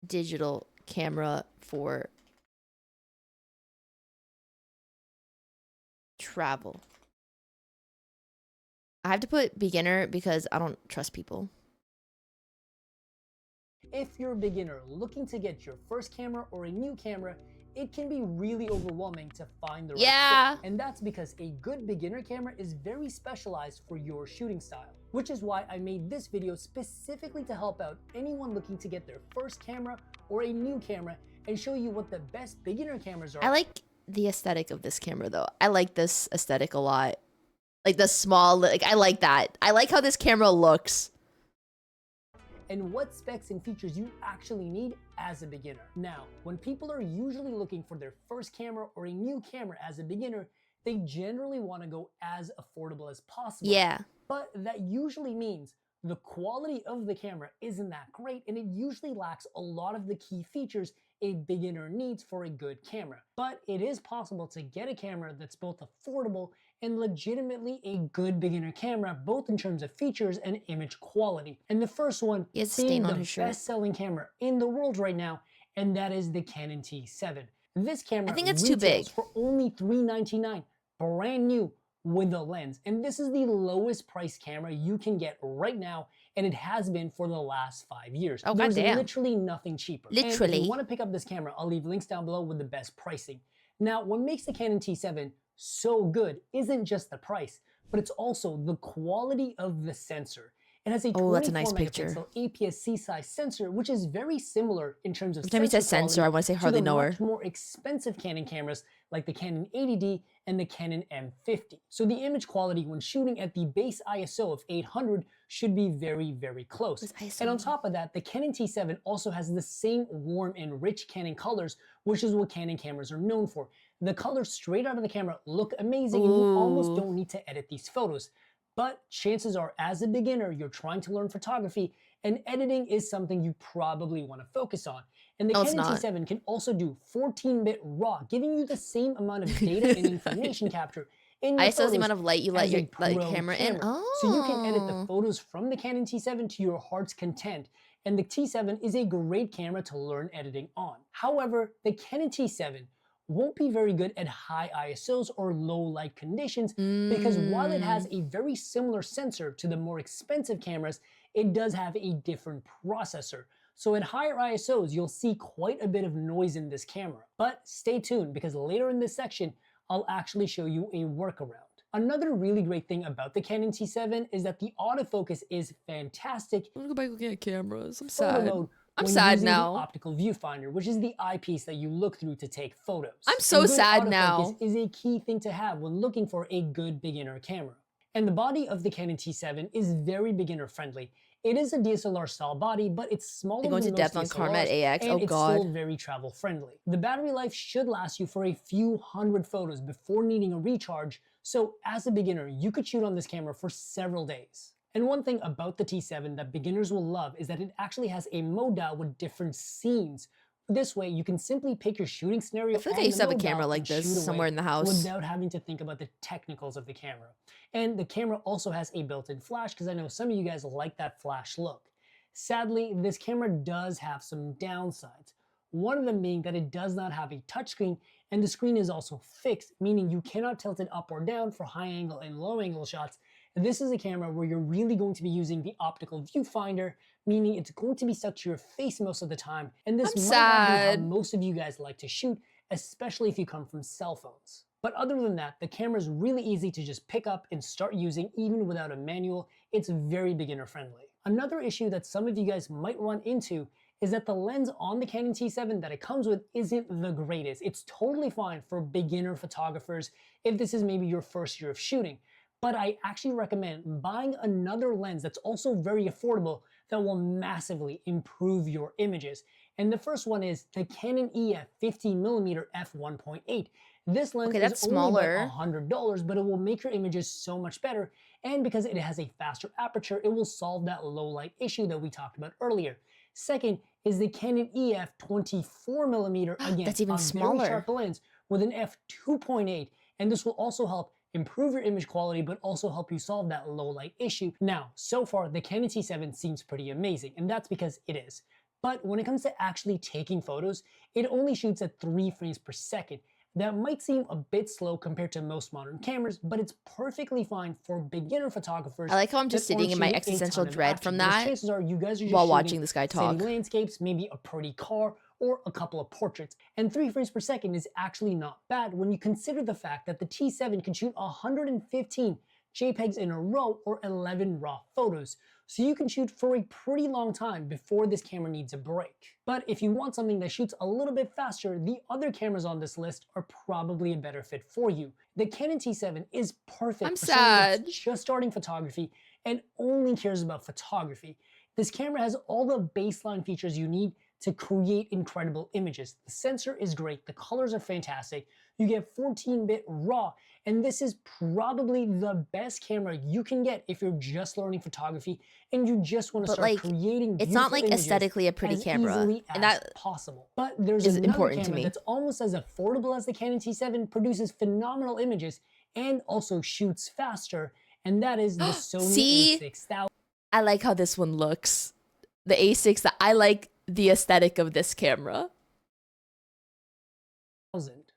digital camera for travel. I have to put beginner because I don't trust people. If you're a beginner looking to get your first camera or a new camera, it can be really overwhelming to find the right fit. And that's because a good beginner camera is very specialized for your shooting style. Which is why I made this video specifically to help out anyone looking to get their first camera or a new camera and show you what the best beginner cameras are. I like the aesthetic of this camera though. I like this aesthetic a lot. Like the small, like I like that. I like how this camera looks. And what specs and features you actually need as a beginner. Now, when people are usually looking for their first camera or a new camera as a beginner, they generally want to go as affordable as possible. Yeah. But that usually means the quality of the camera isn't that great, and it usually lacks a lot of the key features a beginner needs for a good camera. But it is possible to get a camera that's both affordable and legitimately a good beginner camera, both in terms of features and image quality. And the first one being the best-selling camera in the world right now, and that is the Canon T7. This camera I think it's too big for only $399, brand new with a lens. And this is the lowest price camera you can get right now, and it has been for the last 5 years. Oh, There's goddamn. literally nothing cheaper. Literally. And if you want to pick up this camera, I'll leave links down below with the best pricing. Now, what makes the Canon T7 so good isn't just the price, but it's also the quality of the sensor. It has a 24 megapixel APS-C size sensor, which is very similar in terms of every time he says sensor, I want to say hardly know her. Much more expensive Canon cameras like the Canon 80D and the Canon M50. So the image quality when shooting at the base ISO of 800 should be very, very close. And on top of that, the Canon T7 also has the same warm and rich Canon colors, which is what Canon cameras are known for. The colors straight out of the camera look amazing, and you almost don't need to edit these photos. But chances are, as a beginner, you're trying to learn photography, and editing is something you probably want to focus on. And the Canon T7 can also do 14-bit RAW, giving you the same amount of data and information capture in your photos the amount of light you let your camera in. Oh. So you can edit the photos from the Canon T7 to your heart's content. And the T7 is a great camera to learn editing on. However, the Canon T7 won't be very good at high ISOs or low light conditions because while it has a very similar sensor to the more expensive cameras, it does have a different processor. So at higher ISOs, you'll see quite a bit of noise in this camera. But stay tuned because later in this section, I'll actually show you a workaround. Another really great thing about the Canon T7 is that the autofocus is fantastic. I'm gonna go back looking at cameras. I'm sad. I'm sad now. The optical viewfinder, which is the eyepiece that you look through to take photos. I'm so sad now. Is a key thing to have when looking for a good beginner camera. And the body of the Canon T7 is very beginner friendly. It is a DSLR style body, but it's smaller than most depth on Carmet AX. and it's still very travel friendly. The battery life should last you for a few hundred photos before needing a recharge. So as a beginner, you could shoot on this camera for several days. And one thing about the T7 that beginners will love is that it actually has a mode dial with different scenes. This way, you can simply pick your shooting scenario. I feel like I used to have a camera like this somewhere in the house without having to think about the technicals of the camera. And the camera also has a built-in flash because I know some of you guys like that flash look. Sadly, this camera does have some downsides. One of them being that it does not have a touchscreen, and the screen is also fixed, meaning you cannot tilt it up or down for high angle and low angle shots. This is a camera where you're really going to be using the optical viewfinder, meaning it's going to be stuck to your face most of the time. And this might not be how most of you guys like to shoot, especially if you come from cell phones. But other than that, the camera is really easy to just pick up and start using even without a manual. It's very beginner friendly. Another issue that some of you guys might run into is that the lens on the Canon T7 that it comes with isn't the greatest. It's totally fine for beginner photographers if this is maybe your first year of shooting. But I actually recommend buying another lens that's also very affordable that will massively improve your images. And the first one is the Canon EF 50mm f1.8. This lens is smaller. Only about $100, but it will make your images so much better. And because it has a faster aperture, it will solve that low light issue that we talked about earlier. Second is the Canon EF 24mm, again, that's even smaller. Very sharp lens with an f2.8, and this will also help improve your image quality, but also help you solve that low light issue. Now, so far, the Canon T7 seems pretty amazing, and that's because it is. But when it comes to actually taking photos, it only shoots at 3 frames per second. That might seem a bit slow compared to most modern cameras, but it's perfectly fine for beginner photographers. I like how I'm just that sitting aren't in my shooting a existential ton of dread action, from because that chances are you guys are just while shooting watching this guy city talk. landscapes, maybe a pretty car, or a couple of portraits. And 3 frames per second is actually not bad when you consider the fact that the T7 can shoot 115 JPEGs in a row, or 11 raw photos. So you can shoot for a pretty long time before this camera needs a break. But if you want something that shoots a little bit faster, the other cameras on this list are probably a better fit for you. The Canon T7 is perfect I'm for someone sad. that's just starting photography and only cares about photography. This camera has all the baseline features you need to create incredible images. The sensor is great, the colors are fantastic, you get 14-bit RAW, and this is probably the best camera you can get if you're just learning photography and you just want to But start like, creating it's not beautiful like images aesthetically a pretty as camera, easily and as that possible. But there's is another important to camera me. that's almost as affordable as the Canon T7, produces phenomenal images, and also shoots faster, and that is the Sony See? a6000. I like how this one looks. The A6, I like the aesthetic of this camera.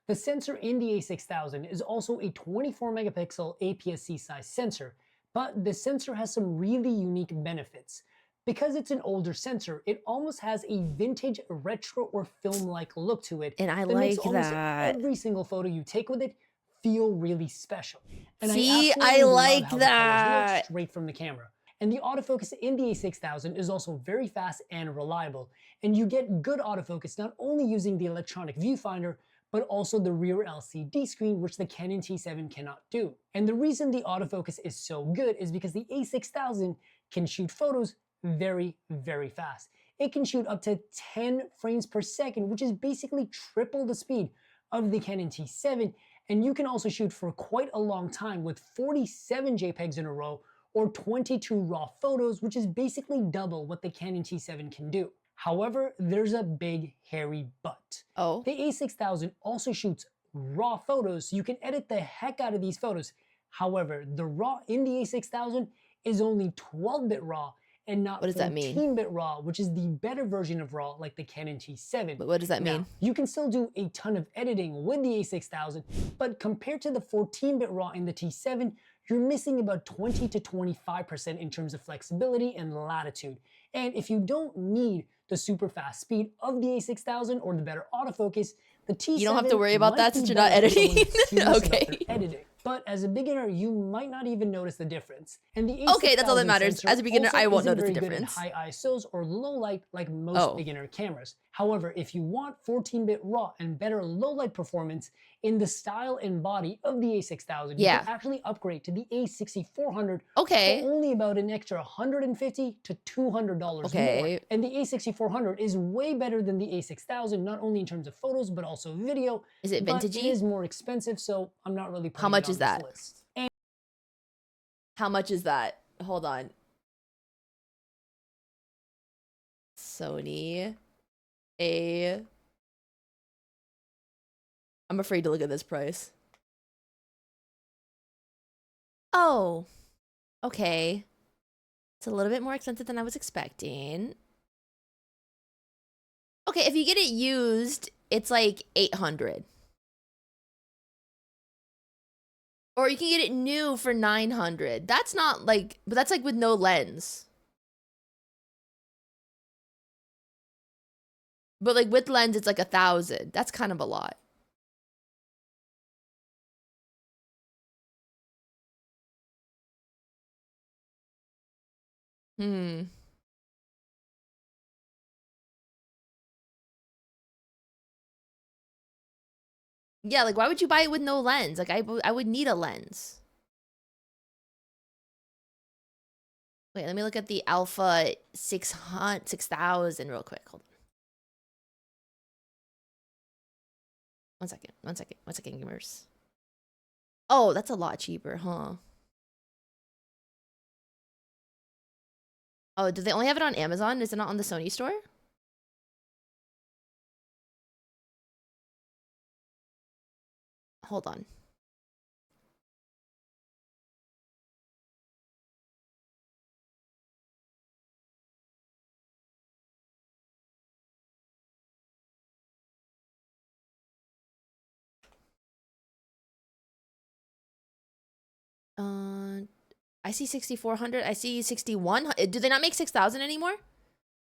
The sensor in the a6000 is also a 24 megapixel APS-C size sensor, but the sensor has some really unique benefits. Because it's an older sensor, it almost has a vintage retro or film-like look to it, And I that makes like almost that. every single photo you take with it feel really special. And See, I I absolutely love like how the colors look that. straight from the camera. And the autofocus in the a6000 is also very fast and reliable, and you get good autofocus not only using the electronic viewfinder, but also the rear LCD screen, which the Canon T7 cannot do. And the reason the autofocus is so good is because the a6000 can shoot photos very, very fast. It can shoot up to 10 frames per second, which is basically triple the speed of the Canon T7, and you can also shoot for quite a long time with 47 JPEGs in a row, or 22 raw photos, which is basically double what the Canon T7 can do. However, there's a big hairy but. Oh. The a6000 also shoots raw photos, so you can edit the heck out of these photos. However, the RAW in the a6000 is only 12-bit RAW and not What does that mean? 14-bit RAW, which is the better version of RAW like the Canon T7. But what does that mean? Now, you can still do a ton of editing with the a6000, but compared to the 14-bit RAW in the T7, you're missing about 20 to 25% in terms of flexibility and latitude. And if you don't need the super fast speed of the a6000 or the better autofocus, the T7 You don't have to worry about might that be since you're not better for someone editing. that's serious about their Okay. editing. But as a beginner, you might not even notice the difference. And the Okay, that's all that A6000 matters. sensor As a beginner, also I won't isn't notice the very good at difference. high ISOs or low light like most beginner cameras. However, if you want 14-bit RAW and better low light performance in the style and body of the a6000, you Yeah. can actually upgrade to the a6400 Okay. for only about an extra $150 to $200 more. Okay. And the a6400 is way better than the a6000, not only in terms of photos, but also video. Is it But vintagey? it is more expensive, so I'm not really putting How much it on is this that? list. How much is that? Hold on. Sony A. I'm afraid to look at this price. Oh, okay. It's a little bit more expensive than I was expecting. Okay, if you get it used, it's like 800. Or you can get it new for 900. That's not like, but that's like with no lens. But like with lens, it's like 1,000. That's kind of a lot. Hmm. Yeah, like why would you buy it with no lens? Like I would need a lens. Wait, let me look at the Alpha 6000 real quick. Hold on. One second, gamers. Oh, that's a lot cheaper, huh? Oh, do they only have it on Amazon? Is it not on the Sony store? Hold on. I see 6400. I see 6100. Do they not make 6000 anymore?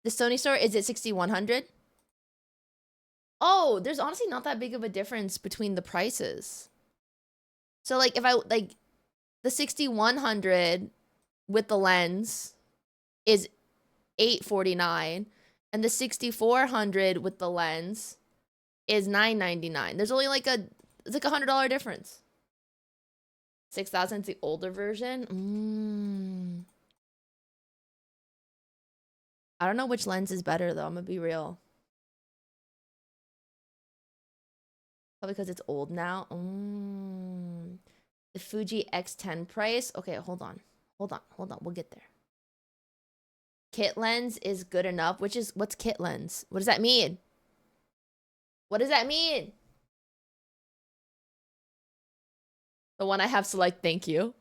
The Sony store, is it 6100? Oh, there's honestly not that big of a difference between the prices. So like if I like the 6100 with the lens is $849 and the 6400 with the lens is $999. There's only like it's like $100 difference. 6000 is the older version. I don't know which lens is better though. I'm gonna be real. Probably because it's old now. The Fuji X10 price. Okay, hold on. We'll get there. Kit lens is good enough. What's kit lens? What does that mean? What does that mean? The one I have select, thank you.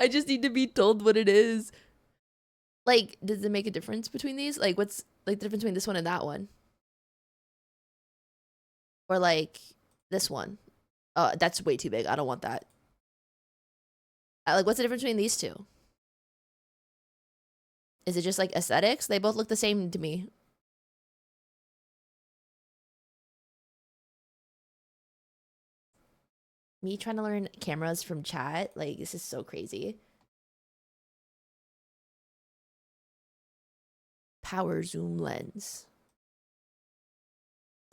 I just need to be told what it is. Like, does it make a difference between these? Like, what's like the difference between this one and that one? Or like this one? Oh, that's way too big. I don't want that. Like, what's the difference between these two? Is it just like aesthetics? They both look the same to me. Me trying to learn cameras from chat, like this is so crazy. Power zoom lens.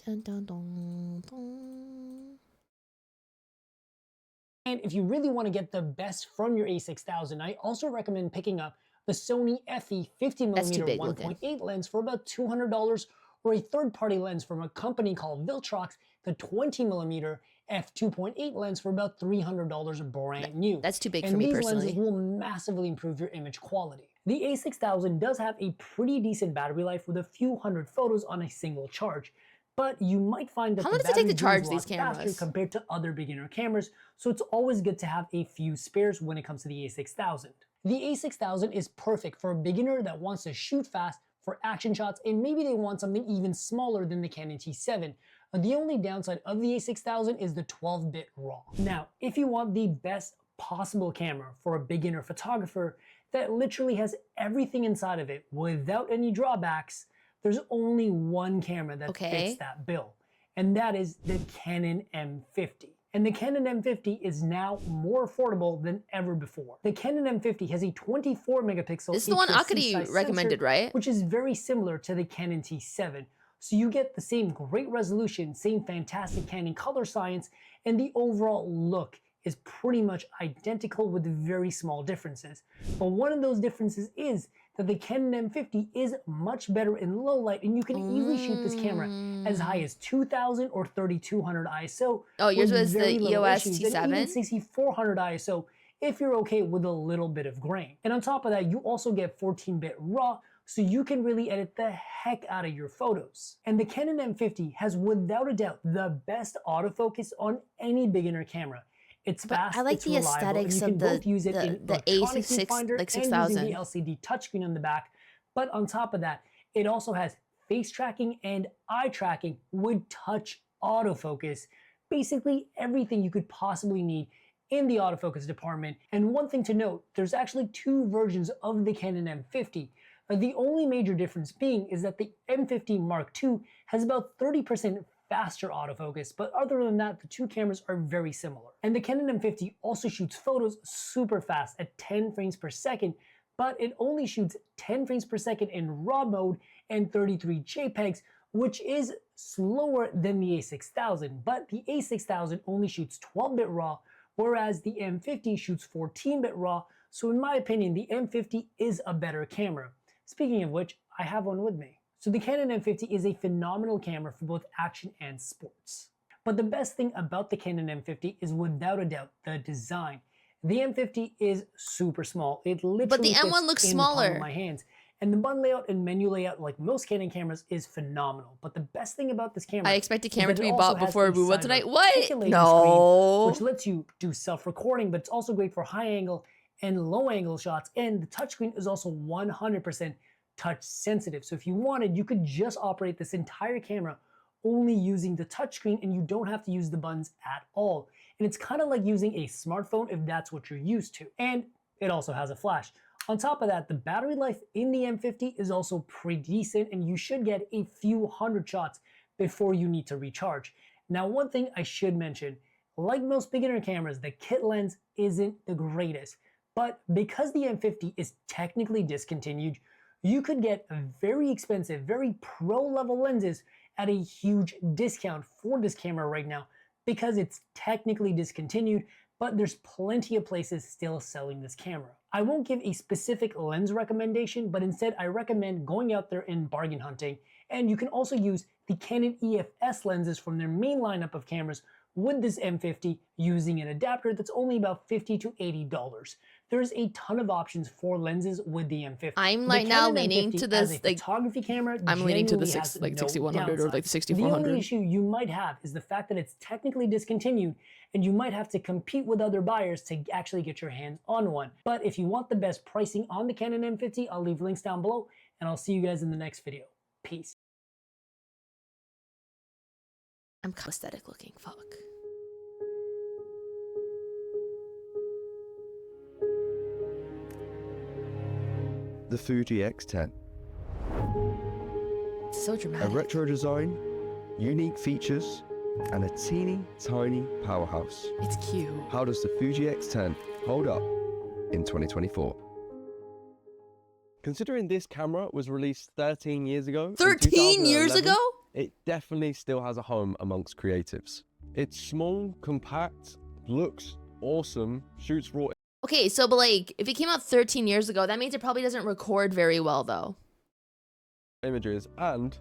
Dun, dun, dun, dun. And if you really want to get the best from your a6000, I also recommend picking up the Sony FE 50mm 1.8 lens for about $200, or a third-party lens from a company called Viltrox, the 20mm f2.8 lens for about $300 brand new. That's too big for me personally. And these lenses will massively improve your image quality. The a6000 does have a pretty decent battery life with a few hundred photos on a single charge, but you might find that how long does it take to charge these cameras compared to other beginner cameras, so it's always good to have a few spares when it comes to the a6000. The a6000 is perfect for a beginner that wants to shoot fast for action shots, and maybe they want something even smaller than the Canon T7. The only downside of the a6000 is the 12-bit RAW. Now, if you want the best possible camera for a beginner photographer that literally has everything inside of it without any drawbacks, there's only one camera that fits that bill, and that is the Canon M50. And the Canon M50 is now more affordable than ever before. The Canon M50 has a 24 megapixel. This is the one Akadi recommended, sensor, right? which is very similar to the Canon T7. So you get the same great resolution, same fantastic Canon color science, and the overall look is pretty much identical with very small differences. But one of those differences is that the Canon M50 is much better in low light, and you can easily shoot this camera as high as 2000 or 3200 ISO. Oh, yours was the EOS T7? And even 6400 ISO if you're okay with a little bit of grain. And on top of that, you also get 14-bit RAW, so you can really edit the heck out of your photos. And the Canon M50 has without a doubt the best autofocus on any beginner camera. It's fast, I like it's the reliable, aesthetics and you can of both use it in the electronic A6 viewfinder like and 6000. using the LCD touchscreen on the back. But on top of that, it also has face tracking and eye tracking with touch autofocus. Basically everything you could possibly need in the autofocus department. And one thing to note, there's actually two versions of the Canon M50. The only major difference being is that the M50 Mark II has about 30% faster autofocus, but other than that, the two cameras are very similar. And the Canon M50 also shoots photos super fast at 10 frames per second, but it only shoots 10 frames per second in RAW mode and 33 JPEGs, which is slower than the a6000, but the a6000 only shoots 12-bit RAW, whereas the M50 shoots 14-bit RAW, so in my opinion, the M50 is a better camera. Speaking of which, I have one with me. So the Canon M50 is a phenomenal camera for both action and sports. But the best thing about the Canon M50 is without a doubt the design. The M50 is super small. It literally but the M1 looks smaller. The palm of my hands. And the button layout and menu layout, like most Canon cameras, is phenomenal. But the best thing about this camera, I expect a camera to be bought before we move on tonight. What? No. Screen, which lets you do self-recording, but it's also great for high angle and low angle shots. And the touchscreen is also 100% touch sensitive. So if you wanted, you could just operate this entire camera only using the touchscreen, and you don't have to use the buttons at all. and it's kind of like using a smartphone if that's what you're used to. And it also has a flash. On top of that, the battery life in the M50 is also pretty decent, and you should get a few hundred shots before you need to recharge. Now, one thing I should mention, like most beginner cameras, the kit lens isn't the greatest, but because the M50 is technically discontinued, you could get very expensive, very pro-level lenses at a huge discount for this camera right now because it's technically discontinued, but there's plenty of places still selling this camera. I won't give a specific lens recommendation, but instead I recommend going out there and bargain hunting, and you can also use the Canon EFS lenses from their main lineup of cameras with this M50 using an adapter that's only about $50 to $80. There's a ton of options for lenses with the M50. I'm right now leaning to this, as a photography camera, I'm leaning to the genuinely has 6100 no or like the downsides. 6400. The only issue you might have is the fact that it's technically discontinued and you might have to compete with other buyers to actually get your hands on one. But if you want the best pricing on the Canon M50, I'll leave links down below, and I'll see you guys in the next video. Peace. I'm aesthetic looking, fuck. The Fuji X10. It's so A dramatic. retro design, unique features, and a teeny tiny powerhouse. It's cute. How does the Fuji X10 hold up in 2024? Considering this camera was released 13 years ago, in 13 years 2011, ago? it definitely still has a home amongst creatives. It's small, compact, looks awesome, shoots raw Okay, so but like, if it came out 13 years ago, that means it probably doesn't record very well though. images and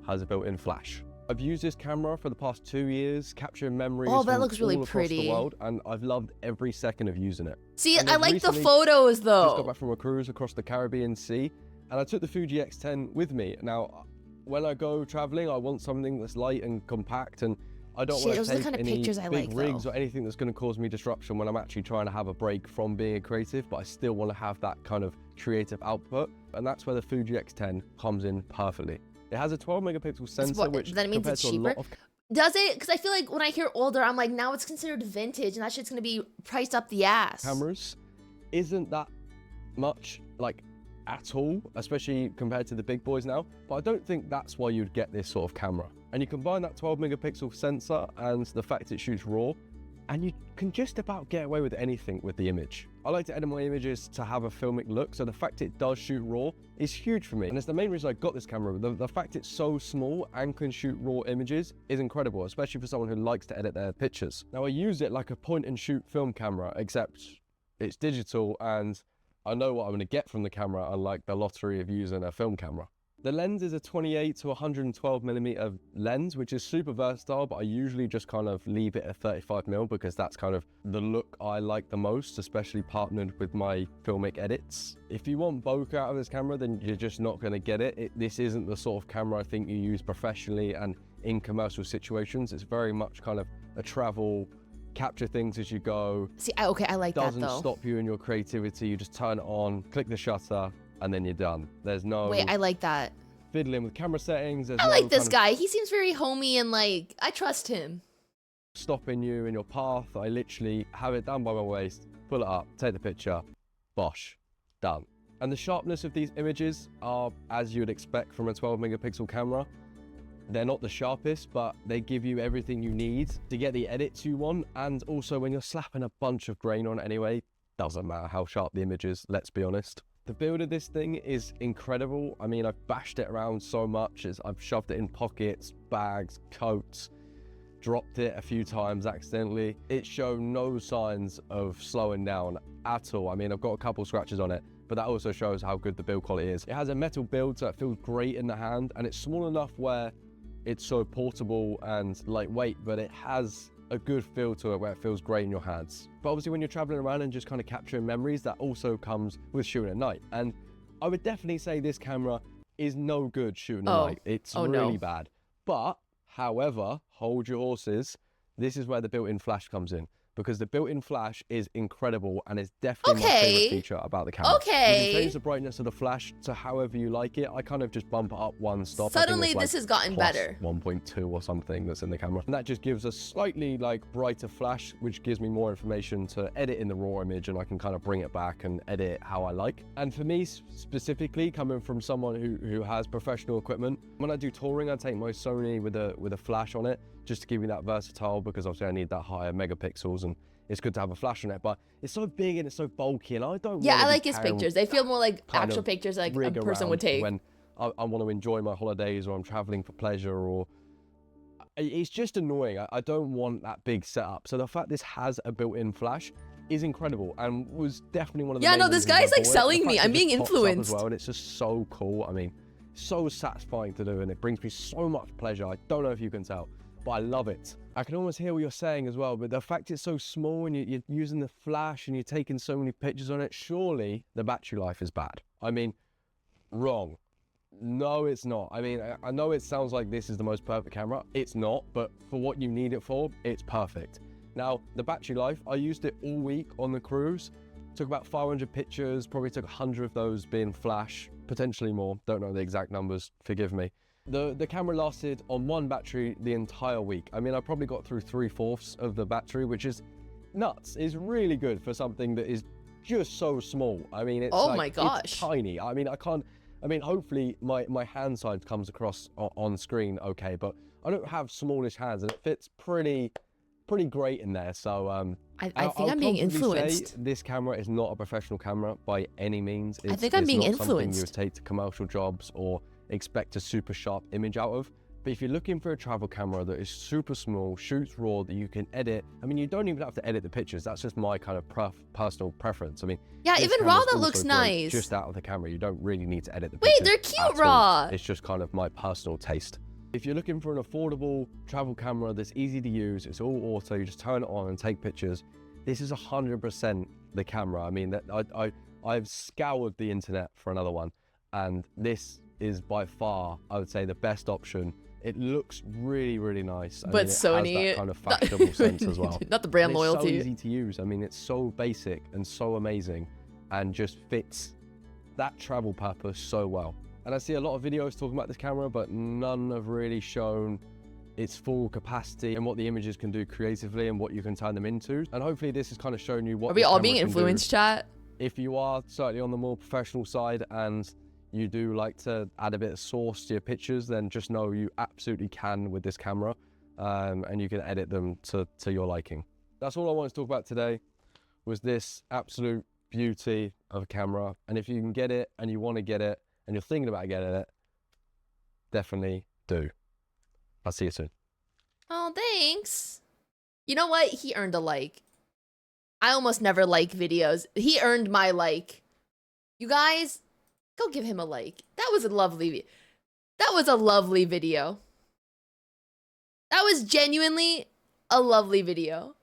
has a built-in flash. I've used this camera for the past 2 years, capturing memories Oh, that from looks really all across pretty. the world, and I've loved every second of using it. See, And I I've like the recently photos Just got though. back from a cruise across the Caribbean Sea, and I took the Fuji X10 with me. Now, when I go traveling, I want something that's light and compact, and I don't Shit, want to those are the take kind of any pictures I big like, rigs though. or anything that's going to cause me disruption when I'm actually trying to have a break from being a creative, but I still want to have that kind of creative output, and that's where the Fuji X10 comes in perfectly. It has a 12 megapixel sensor, which that means compared it's to a cheaper? lot of Does it? Because I feel like when I hear older, I'm like, now it's considered vintage, and that shit's gonna be priced up the ass. cameras, isn't that much like at all, especially compared to the big boys now. But I don't think that's why you'd get this sort of camera. And you combine that 12 megapixel sensor and the fact it shoots RAW, and you can just about get away with anything with the image. I like to edit my images to have a filmic look, so the fact it does shoot RAW is huge for me. And it's the main reason I got this camera. The fact it's so small and can shoot RAW images is incredible, especially for someone who likes to edit their pictures. Now I use it like a point and shoot film camera, except it's digital and I know what I'm gonna get from the camera, unlike the lottery of using a film camera. The lens is a 28 to 112 millimeter lens, which is super versatile, but I usually just kind of leave it at 35mm because that's kind of the look I like the most, especially partnered with my filmic edits. If you want bokeh out of this camera, then you're just not gonna get it. This isn't the sort of camera I think you use professionally and in commercial situations. It's very much kind of a travel, capture things as you go. See, okay, I like that Doesn't though. stop you in your creativity. You just turn it on, click the shutter, and then you're done. There's no Wait, I like that. fiddling with camera settings. There's I no like this kind guy. He seems very homey and like, I trust him. of stopping you in your path. I literally have it down by my waist, pull it up, take the picture, bosh, done. And the sharpness of these images are as you would expect from a 12 megapixel camera. They're not the sharpest, but they give you everything you need to get the edits you want. And also when you're slapping a bunch of grain on anyway, doesn't matter how sharp the image is, let's be honest. The build of this thing is incredible. I mean, I've bashed it around so much. I've shoved it in pockets, bags, coats, dropped it a few times accidentally. It showed no signs of slowing down at all. I mean, I've got a couple scratches on it, but that also shows how good the build quality is. It has a metal build, so it feels great in the hand, and it's small enough where it's so portable and lightweight, but it has a good feel to it where it feels great in your hands. But obviously when you're traveling around and just kind of capturing memories, that also comes with shooting at night. And I would definitely say this camera is no good shooting at night. It's really bad. But, however, hold your horses. This is where the built-in flash comes in. because the built-in flash is incredible and it's definitely my favorite feature about the camera. Okay. You can change the brightness of the flash to however you like it. I kind of just bump it up one stop. Suddenly this has gotten better. 1.2 or something that's in the camera. And that just gives a slightly like brighter flash, which gives me more information to edit in the raw image, and I can kind of bring it back and edit it how I like. And for me specifically, coming from someone who has professional equipment, when I do touring, I take my Sony with a flash on it, just to give me that versatile, because obviously I need that higher megapixels, and it's good to have a flash on it, but it's so big and it's so bulky, and I don't. Yeah, I like his pictures. They feel more like actual pictures, like a person would take. When I want to enjoy my holidays, or I'm traveling for pleasure, or it's just annoying. I don't want that big setup. So the fact this has a built-in flash is incredible, and was definitely one of the yeah, no, this guy's like selling me. I'm being influenced as well, and it's just so cool. I mean, so satisfying to do, and it brings me so much pleasure. I don't know if you can tell, but I love it. I can almost hear what you're saying as well, but the fact it's so small and you're using the flash and you're taking so many pictures on it, surely the battery life is bad. I mean, wrong. No, it's not. I mean, I know it sounds like this is the most perfect camera. It's not, but for what you need it for, it's perfect. Now, the battery life, I used it all week on the cruise. Took about 500 pictures, probably took 100 of those being flash, potentially more. Don't know the exact numbers, forgive me. The camera lasted on one battery the entire week. I mean, I probably got through 3/4 of the battery, which is nuts. It's really good for something that is just so small. I mean, it's my gosh, it's tiny. I mean, hopefully my hand side comes across on screen okay, but I don't have smallish hands, and it fits pretty great in there. So I think I'm being influenced. This camera is not a professional camera by any means. I think I'm being influenced. Something you would take to commercial jobs or expect a super sharp image out of. But if you're looking for a travel camera that is super small, shoots raw, that you can edit, I mean, you don't even have to edit the pictures. That's just my kind of personal preference. I mean, yeah, even raw that looks nice. Just out of the camera, you don't really need to edit the pictures. Wait, they're cute raw. It's just kind of my personal taste. If you're looking for an affordable travel camera that's easy to use, it's all auto, you just turn it on and take pictures, this is 100% the camera. I mean, I've scoured the internet for another one, and this is by far, I would say, the best option. It looks really, really nice. But Sony, has that kind of fashionable sense as well. Not the brand loyalty. It's so easy to use. I mean, it's so basic and so amazing, and just fits that travel purpose so well. And I see a lot of videos talking about this camera, but none have really shown its full capacity and what the images can do creatively and what you can turn them into. And hopefully this has kind of shown you what. Are we all being influenced, chat? If you are certainly on the more professional side and you do like to add a bit of sauce to your pictures, then just know you absolutely can with this camera, and you can edit them to your liking. That's all I wanted to talk about today, was this absolute beauty of a camera. And if you can get it and you want to get it and you're thinking about getting it, definitely do. I'll see you soon. Oh, thanks. You know what? He earned a like. I almost never like videos. He earned my like. You guys, go give him a like. That was a lovely video. That was genuinely a lovely video.